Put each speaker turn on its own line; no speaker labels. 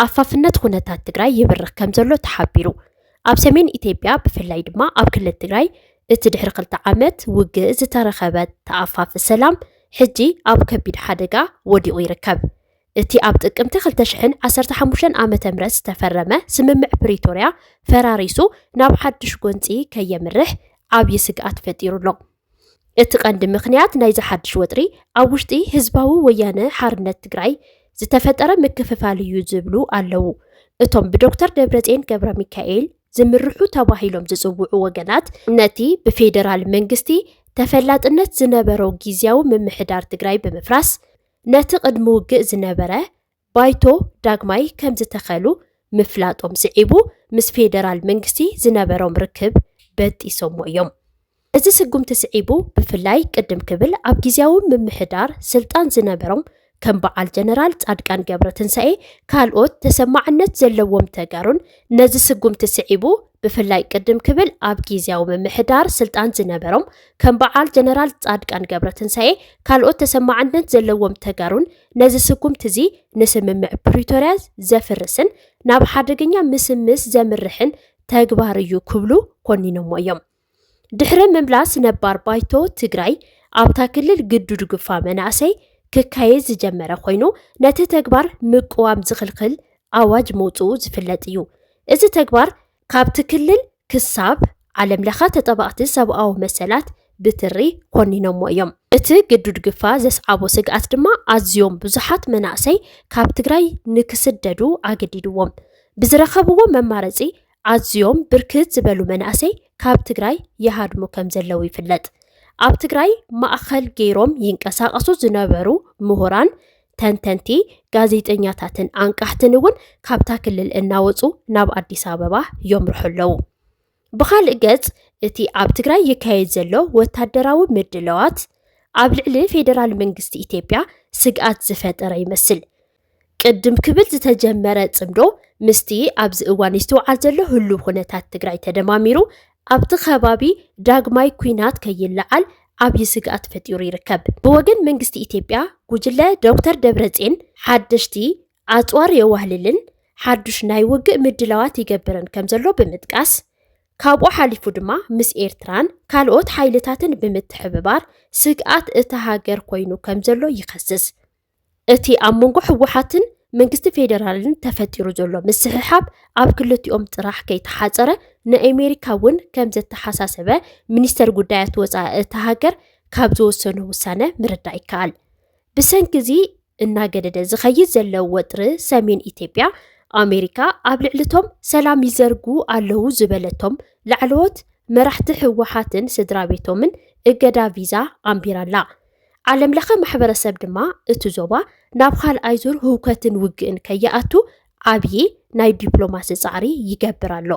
ንኣፋፍነት ኩነታት ትግራይ ይብርኽ ከም ዘሎ ተሓቢሩ ኣብ ሰሜን ኢትዮጵያ ብፍላይ ድማ ኣብ ክልል ትግራይ እቲ ድሕሪ 2 ዓመት ውግእ ዝተረኸበ ተኣፋፍ ሰላም ሕጂ ኣብ ከቢድ ሓደጋ ወዲቑ ይርከብ እቲ ኣብ ጥቅምቲ 2015 ዓመተ ምህረት ዝተፈረመ ስምምዕ ፕሪቶርያ ፈራሪሱ ናብ ሓድሽ ጎንፂ ከየምርሕ ዓብዪ ስግኣት ፈጢሩሎ እቲ ቀንዲ ምኽንያት ናይ ዝሓድሽ ወጥሪ ኣብ ውሽጢ ህዝባዊ ወያነ ሓርነት ትግራይ ዝተፈጠረ ምክፍፋል እዩ ዝብሉ ኣለዉ እቶም ብዶክተር ደብረጽዮን ገብረ ሚካኤል ዝምርሑ ተባሂሎም ዝጽውዑ ወገናት ነቲ ብፌደራል መንግስቲ ተፈላጥነት ዝነበረው ጊዜያዊ ምምሕዳር ትግራይ ብምፍራስ ነቲ ቅድሚ ውግእ ዝነበረ ባይቶ ዳግማይ ከም ዝተኸሉ ምፍላጦም ስዒቡ ምስ ፌደራል መንግስቲ ዝነበሮም ርክብ በጢሶም እዮም እዚ ስጉምቲ ስዒቡ ብፍላይ ቅድም ክብል ኣብ ጊዜያዊ ምምሕዳር ስልጣን ዝነበሮም ከም በዓል ጀነራል ጻድቃን ገብረትንሳኤ ካልኦት ተሰማዕነት ዘለዎም ተጋሩን ነዚ ስጉምቲ ስዒቡ ብፍላይ ቅድም ክብል ኣብ ጊዜያዊ ምምሕዳር ስልጣን ዝነበሮም ከም በዓል ጀነራል ጻድቃን ገብረትንሳኤ ካልኦት ተሰማዕነት ዘለዎም ተጋሩን ነዚ ስጉምቲ እዚ ንስምምዕ ፕሪቶርያ ዘፍርስን ናብ ሓደገኛ ምስምስ ዘምርሕን ተግባር እዩ ክብሉ ኮኒኖሞ እዮም ድሕሪ ምምላስ ነባር ባይቶ ትግራይ ኣብታ ክልል ግዱድ ግፋ መናእሰይ ክካየድ ዝጀመረ ኮይኑ ነቲ ተግባር ምቁዋም ዝኽልክል ኣዋጅ መውፅኡ ዝፍለጥ እዩ እዚ ተግባር ካብቲ ክልል ክሳብ ዓለም ለኸ ተጠባቕቲ ሰብኣዊ መሰላት ብትሪ ኮኒኖሞ እዮም እቲ ግዱድ ግፋ ዘስዓቦ ስግኣት ድማ ኣዝዮም ብዙሓት መናእሰይ ካብ ትግራይ ንክስደዱ ኣገዲድዎም ብዝረኸብዎ መማረፂ ኣዝዮም ብርክት ዝበሉ መናእሰይ ካብ ትግራይ ይሃድሙ ከም ዘለው ይፍለጥ ኣብ ትግራይ ማእኸል ገይሮም ይንቀሳቐሱ ዝነበሩ ምሁራን ተንተንቲ ጋዜጠኛታትን አንቃሕትን እውን ካብታ ክልል እናወፁ ናብ ኣዲስ ኣበባ የምርሑ ኣለዉ ብኻልእ ገጽ እቲ ኣብ ትግራይ ይካየድ ዘሎ ወታደራዊ ምድለዋት ኣብ ልዕሊ ፌደራል መንግስቲ ኢትዮጵያ ስግኣት ዝፈጠረ ይመስል ቅድም ክብል ዝተጀመረ ጽምዶ ምስቲ ኣብዚ እዋን ይስተውዓል ዘሎ ህሉው ኩነታት ትግራይ ተደማሚሩ ኣብቲ ከባቢ ዳግማይ ኩናት ከይለዓል ዓብዪ ስግኣት ፈጢሩ ይርከብ ብወገን መንግስቲ ኢትዮጵያ ጉጅለ ዶክተር ደብረጽዮን ሓደሽቲ ኣጽዋር የዋህልልን ሓዱሽ ናይ ውግእ ምድላዋት ይገብርን ከም ዘሎ ብምጥቃስ ካብኡ ሓሊፉ ድማ ምስ ኤርትራን ካልኦት ሓይልታትን ብምትሕብባር ስግኣት እቲ ሃገር ኮይኑ ከም ዘሎ ይኸስስ እቲ ኣብ መንጎ ህወሓትን መንግስቲ ፌደራልን ተፈጢሩ ዘሎ ምስሕሓብ ኣብ ክልቲኦም ጥራሕ ከይተሓፀረ ንኣሜሪካ እውን ከም ዘተሓሳሰበ ሚኒስተር ጉዳያት ወፃኢ እቲ ሃገር ካብ ዝወሰኑ ውሳነ ምርዳእ ይከኣል ብሰንኪ እዚ እናገደደ ዝኸይድ ዘሎ ወጥሪ ሰሜን ኢትዮጵያ ኣሜሪካ ኣብ ልዕልቶም ሰላም ይዘርጉ ኣለዉ ዝበለቶም ላዕለዎት መራሕቲ ህወሓትን ስድራ ቤቶምን እገዳ ቪዛ ኣንቢራላ ዓለም ለኸ ማሕበረሰብ ድማ እቲ ዞባ ናብ ካልኣይ ዙር ህውከትን ውግእን ከይኣቱ ዓብዪ ናይ ዲፕሎማሲ ጻዕሪ ይገብር ኣሎ